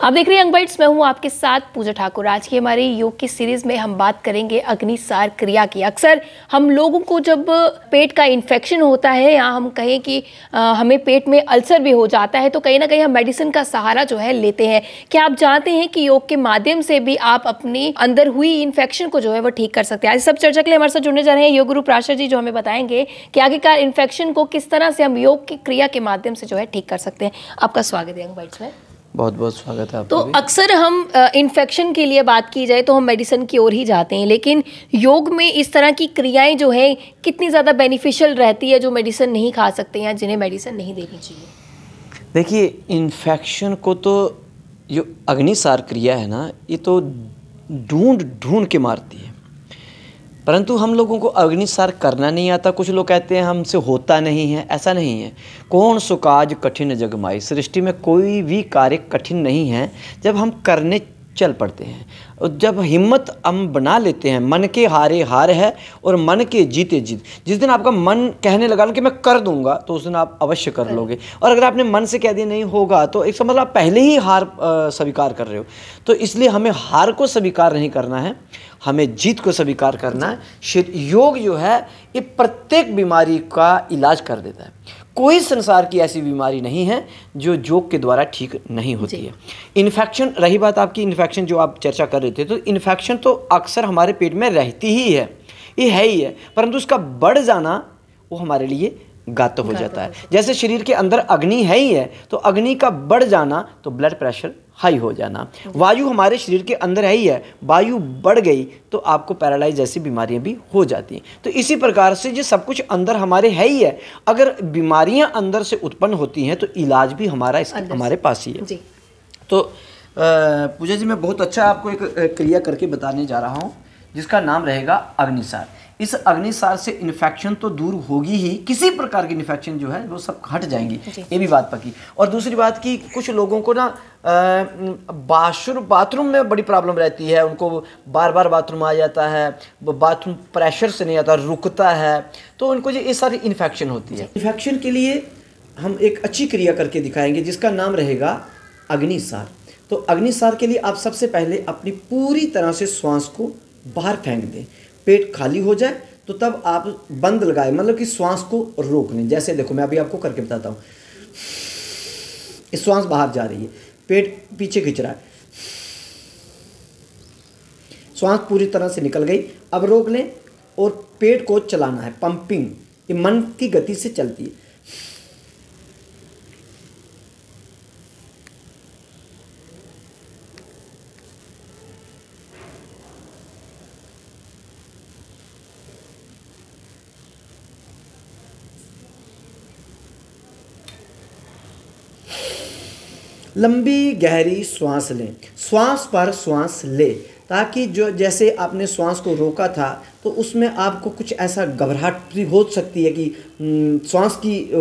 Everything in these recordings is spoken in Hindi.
आप देख रहे हैं यंग बाइट्स। मैं हूं आपके साथ पूजा ठाकुर। आज की हमारी योग की सीरीज में हम बात करेंगे अग्निसार क्रिया की। अक्सर हम लोगों को जब पेट का इन्फेक्शन होता है या हम कहें कि हमें पेट में अल्सर भी हो जाता है तो कहीं ना कहीं हम मेडिसिन का सहारा जो है लेते हैं। क्या आप जानते हैं कि योग के माध्यम से भी आप अपनी अंदर हुई इन्फेक्शन को जो है वो ठीक कर सकते हैं। आज सब चर्चा के लिए हमारे साथ जुड़ने जा रहे हैं योग गुरु प्राशर जी, जो हमें बताएंगे कि आखिरकार इन्फेक्शन को किस तरह से हम योग की क्रिया के माध्यम से जो है ठीक कर सकते हैं। आपका स्वागत है यंग बाइट्स में। बहुत बहुत स्वागत है आपका। तो अक्सर हम इन्फेक्शन के लिए बात की जाए तो हम मेडिसिन की ओर ही जाते हैं, लेकिन योग में इस तरह की क्रियाएं जो है कितनी ज़्यादा बेनिफिशियल रहती है जो मेडिसिन नहीं खा सकते या जिन्हें मेडिसिन नहीं देनी चाहिए। देखिए, इन्फेक्शन को तो जो अग्निसार क्रिया है ना, ये तो ढूंढ ढूंढ के मारती है, परंतु हम लोगों को अग्निसार करना नहीं आता। कुछ लोग कहते हैं हमसे होता नहीं है, ऐसा नहीं है। कौन सो काज कठिन जग माई, सृष्टि में कोई भी कार्य कठिन नहीं है जब हम करने चल पड़ते हैं। और जब हिम्मत हम बना लेते हैं, मन के हारे हार है और मन के जीते जीत। जिस दिन आपका मन कहने लगा कि मैं कर दूंगा तो उस दिन आप अवश्य कर लोगे। और अगर आपने मन से कह दिया नहीं होगा तो एक समझ लो आप पहले ही हार स्वीकार कर रहे हो। तो इसलिए हमें हार को स्वीकार नहीं करना है, हमें जीत को स्वीकार करना है। योग जो है ये प्रत्येक बीमारी का इलाज कर देता है। कोई संसार की ऐसी बीमारी नहीं है जो योग के द्वारा ठीक नहीं होती है। इन्फेक्शन, रही बात आपकी इन्फेक्शन जो आप चर्चा कर रहे थे, तो इन्फेक्शन तो अक्सर हमारे पेट में रहती ही है, ये है ही है, परंतु उसका बढ़ जाना वो हमारे लिए घातक हो जाता है। जैसे शरीर के अंदर अग्नि है ही है, तो अग्नि का बढ़ जाना तो ब्लड प्रेशर हाई हो जाना। वायु हमारे शरीर के अंदर है ही है, वायु बढ़ गई तो आपको पैरालाइज जैसी बीमारियां भी हो जाती हैं। तो इसी प्रकार से जो सब कुछ अंदर हमारे है ही है, अगर बीमारियां अंदर से उत्पन्न होती हैं तो इलाज भी हमारा हमारे पास ही है जी। तो पूजा जी, मैं बहुत अच्छा आपको एक क्रिया करके बताने जा रहा हूँ जिसका नाम रहेगा अग्निसार। इस अग्निसार से इन्फेक्शन तो दूर होगी ही, किसी प्रकार की इन्फेक्शन जो है वो सब हट जाएंगी, ये भी बात पक्की। और दूसरी बात कि कुछ लोगों को ना बाथरूम में बड़ी प्रॉब्लम रहती है, उनको बार बार बाथरूम आ जाता है, बाथरूम प्रेशर से नहीं आता, रुकता है, तो उनको ये सारी इन्फेक्शन होती है। इन्फेक्शन के लिए हम एक अच्छी क्रिया करके दिखाएंगे जिसका नाम रहेगा अग्निसार। तो अग्निसार के लिए आप सबसे पहले अपनी पूरी तरह से श्वास को बाहर फेंक दें, पेट खाली हो जाए तो तब आप बंद लगाए, मतलब कि श्वास को रोक लें। जैसे देखो, मैं अभी आपको करके बताता हूँ। श्वास बाहर जा रही है, पेट पीछे खिंच रहा है, श्वास पूरी तरह से निकल गई। अब रोक लें और पेट को चलाना है, पंपिंग, ये मन की गति से चलती है। लंबी गहरी श्वास लें, श्वास पर श्वास ले, ताकि जो जैसे आपने श्वास को रोका था तो उसमें आपको कुछ ऐसा घबराहट भी हो सकती है कि श्वास की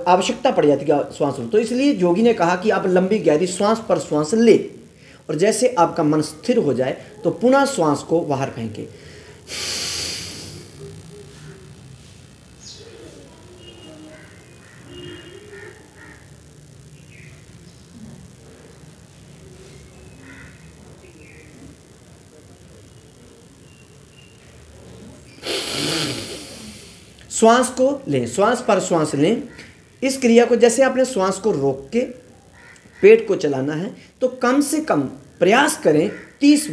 आवश्यकता पड़ जाती है श्वास रो। तो इसलिए योगी ने कहा कि आप लंबी गहरी श्वास पर श्वास ले और जैसे आपका मन स्थिर हो जाए तो पुनः श्वास को बाहर फेंकें। श्वास को लें, श्वास पर श्वास लें। इस क्रिया को जैसे आपने श्वास को रोक के पेट को चलाना है तो कम से कम प्रयास करें 30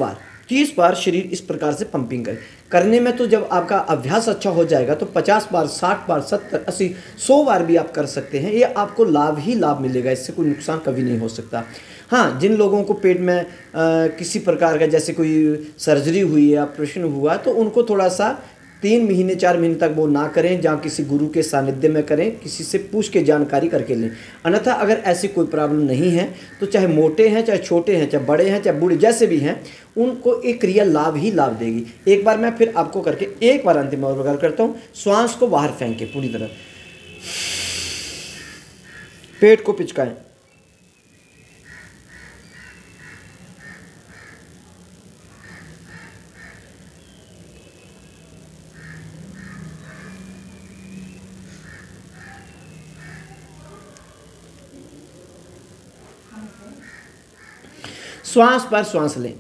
बार शरीर इस प्रकार से पंपिंग करें। करने में तो जब आपका अभ्यास अच्छा हो जाएगा तो 50 बार, 60 बार, 70, 80, 100 बार भी आप कर सकते हैं। ये आपको लाभ ही लाभ मिलेगा, इससे कोई नुकसान कभी नहीं हो सकता। हाँ, जिन लोगों को पेट में किसी प्रकार का जैसे कोई सर्जरी हुई है, ऑपरेशन हुआ, तो उनको थोड़ा सा 3 महीने 4 महीने तक वो ना करें, जहाँ किसी गुरु के सानिध्य में करें, किसी से पूछ के जानकारी करके लें। अन्यथा अगर ऐसी कोई प्रॉब्लम नहीं है तो चाहे मोटे हैं, चाहे छोटे हैं, चाहे बड़े हैं, चाहे बूढ़े, जैसे भी हैं, उनको एक क्रिया लाभ ही लाभ देगी। एक बार मैं फिर आपको करके एक बार अंतिम बार करता हूँ। श्वास को बाहर फेंके पूरी तरह, पेट को पिचकाएं, श्वास पर श्वास लें,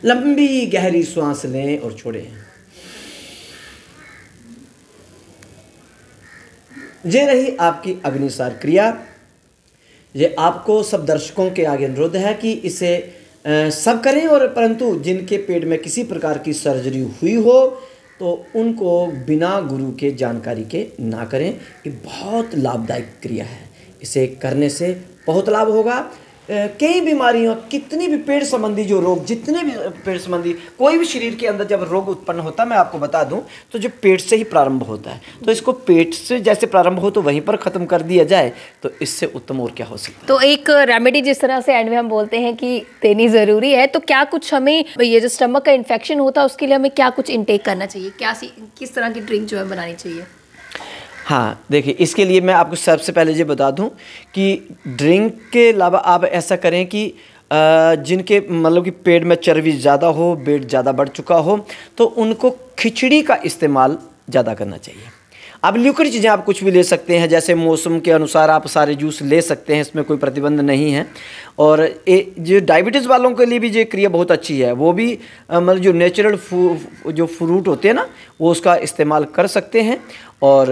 लंबी गहरी श्वास लें और छोड़ें। ये रही आपकी अग्निसार क्रिया। ये आपको सब दर्शकों के आगे अनुरोध है कि इसे सब करें, और परंतु जिनके पेट में किसी प्रकार की सर्जरी हुई हो तो उनको बिना गुरु के जानकारी के ना करें। ये बहुत लाभदायक क्रिया है, इसे करने से बहुत लाभ होगा। कई बीमारियों, कितनी भी पेट संबंधी जो रोग, जितने भी पेट संबंधी कोई भी शरीर के अंदर जब रोग उत्पन्न होता है, मैं आपको बता दूं तो जो पेट से ही प्रारंभ होता है, तो इसको पेट से जैसे प्रारंभ हो तो वहीं पर ख़त्म कर दिया जाए तो इससे उत्तम और क्या हो सकता है। तो एक रेमेडी जिस तरह से एंड में हम बोलते हैं कि देनी ज़रूरी है, तो क्या कुछ हमें ये जो स्टमक का इन्फेक्शन होता है उसके लिए हमें क्या कुछ इनटेक करना चाहिए, किस तरह की ड्रिंक जो है बनानी चाहिए? हाँ देखिए, इसके लिए मैं आपको सबसे पहले ये बता दूं कि ड्रिंक के अलावा आप ऐसा करें कि जिनके मतलब कि पेट में चर्बी ज़्यादा हो, पेट ज़्यादा बढ़ चुका हो, तो उनको खिचड़ी का इस्तेमाल ज़्यादा करना चाहिए। अब लिक्विड चीज़ें आप कुछ भी ले सकते हैं, जैसे मौसम के अनुसार आप सारे जूस ले सकते हैं, इसमें कोई प्रतिबंध नहीं है। और जो डायबिटीज़ वालों के लिए भी ये क्रिया बहुत अच्छी है, वो भी मतलब जो नेचुरल जो फ्रूट होते हैं ना, वो उसका इस्तेमाल कर सकते हैं। और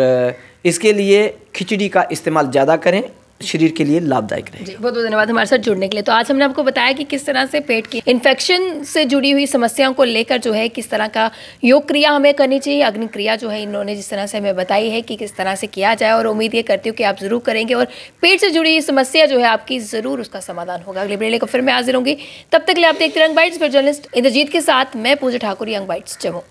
इसके लिए खिचड़ी का इस्तेमाल ज़्यादा करें, शरीर के लिए लाभदायक रहेगा। बहुत बहुत धन्यवाद हमारे साथ जुड़ने के लिए। तो आज हमने आपको बताया कि किस तरह से पेट की इन्फेक्शन से जुड़ी हुई समस्याओं को लेकर जो है किस तरह का योग क्रिया हमें करनी चाहिए, अग्नि क्रिया जो है इन्होंने जिस तरह से हमें बताई है कि किस तरह से किया जाए, और उम्मीद ये करती हूँ कि आप जरूर करेंगे और पेट से जुड़ी समस्या जो है आपकी ज़रूर उसका समाधान होगा। अगले वीडियो को फिर मैं हाजिर होंगी, तब तक के लिए आप देखते रंग बाइट्स। फिर जर्नलिस्ट इंद्रजीत के साथ मैं पूजा ठाकुर, यंग बाइट्स, जम्मू।